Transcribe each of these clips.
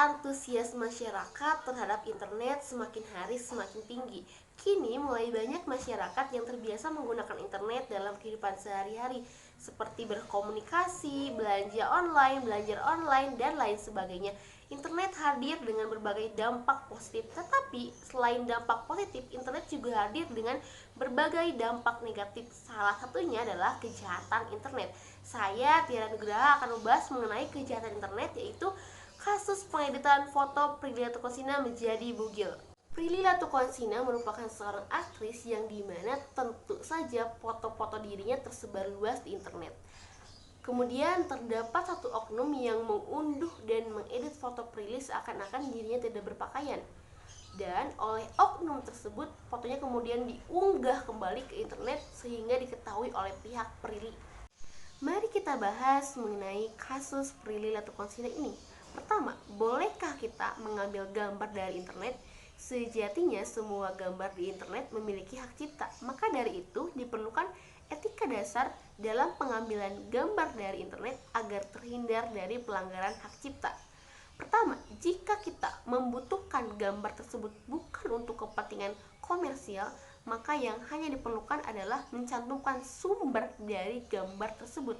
Antusias masyarakat terhadap internet semakin hari semakin tinggi. Kini mulai banyak masyarakat yang terbiasa menggunakan internet dalam kehidupan sehari-hari, seperti berkomunikasi, belajar online, dan lain sebagainya. Internet hadir dengan berbagai dampak positif, tetapi selain dampak positif, internet juga hadir dengan berbagai dampak negatif. Salah satunya adalah kejahatan internet. Saya Tiara Nugraha akan membahas mengenai kejahatan internet, yaitu kasus pengeditan foto Prilly Latuconsina menjadi bugil. Prilly Latuconsina merupakan seorang aktris yang dimana tentu saja foto-foto dirinya tersebar luas di internet. Kemudian terdapat satu oknum yang mengunduh dan mengedit foto Prilly seakan-akan dirinya tidak berpakaian. Dan oleh oknum tersebut, fotonya kemudian diunggah kembali ke internet sehingga diketahui oleh pihak Prilly. Mari kita bahas mengenai kasus Prilly Latuconsina ini. Pertama, bolehkah kita mengambil gambar dari internet? Sejatinya semua gambar di internet memiliki hak cipta. Maka dari itu diperlukan etika dasar dalam pengambilan gambar dari internet agar terhindar dari pelanggaran hak cipta. Pertama, jika kita membutuhkan gambar tersebut bukan untuk kepentingan komersial, maka yang hanya diperlukan adalah mencantumkan sumber dari gambar tersebut.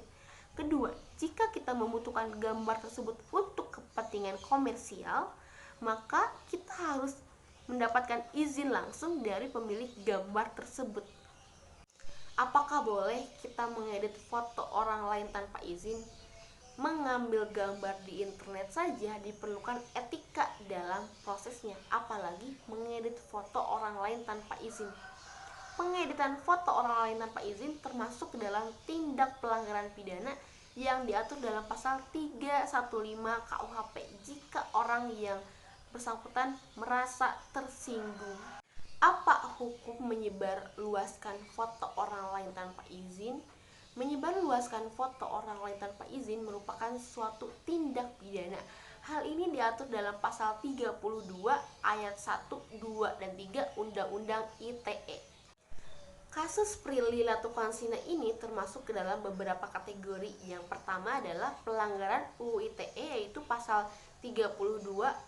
Kedua, jika kita membutuhkan gambar tersebut untuk kepentingan komersial, maka kita harus mendapatkan izin langsung dari pemilik gambar tersebut. Apakah boleh kita mengedit foto orang lain tanpa izin? Mengambil gambar di internet saja diperlukan etika dalam prosesnya, apalagi mengedit foto orang lain tanpa izin. Pengeditan foto orang lain tanpa izin termasuk dalam tindak pelanggaran pidana yang diatur dalam pasal 315 KUHP jika orang yang bersangkutan merasa tersinggung. Apa hukum menyebarluaskan foto orang lain tanpa izin? Menyebarluaskan foto orang lain tanpa izin merupakan suatu tindak pidana. Hal ini diatur dalam pasal 32 ayat 1, 2, dan 3 Undang-Undang ITE. Kasus Prilly Latuconsina ini termasuk ke dalam beberapa kategori. Yang pertama adalah pelanggaran UU ITE, yaitu pasal 32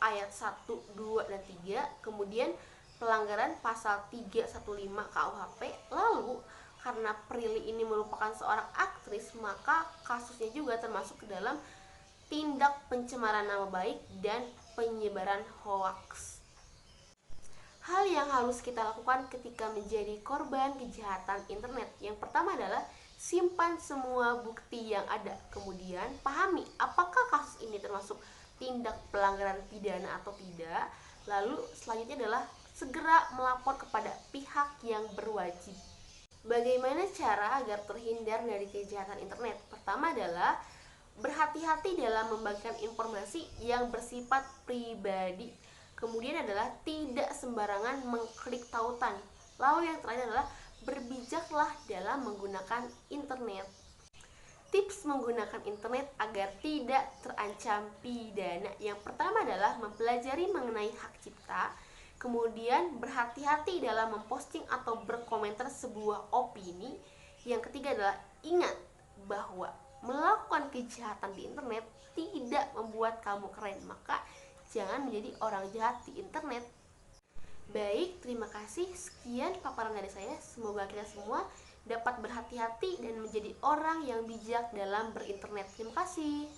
ayat 1, 2, dan 3. Kemudian pelanggaran pasal 315 KUHP. Lalu karena Prilly ini merupakan seorang aktris, maka kasusnya juga termasuk ke dalam tindak pencemaran nama baik dan penyebaran hoaks. Hal yang harus kita lakukan ketika menjadi korban kejahatan internet. Yang pertama adalah simpan semua bukti yang ada. Kemudian pahami apakah kasus ini termasuk tindak pelanggaran pidana atau tidak. Lalu selanjutnya adalah segera melapor kepada pihak yang berwajib. Bagaimana cara agar terhindar dari kejahatan internet? Pertama adalah berhati-hati dalam membagikan informasi yang bersifat pribadi. Kemudian adalah tidak sembarangan mengklik tautan. Lalu yang terakhir adalah berbijaklah dalam menggunakan internet. Tips menggunakan internet agar tidak terancam pidana. Yang pertama adalah mempelajari mengenai hak cipta. Kemudian berhati-hati dalam memposting atau berkomentar sebuah opini. Yang ketiga adalah ingat bahwa melakukan kejahatan di internet tidak membuat kamu keren. Maka jangan menjadi orang jahat di internet. Baik, terima kasih. Sekian paparan dari saya. Semoga kita semua dapat berhati-hati dan menjadi orang yang bijak dalam berinternet. Terima kasih.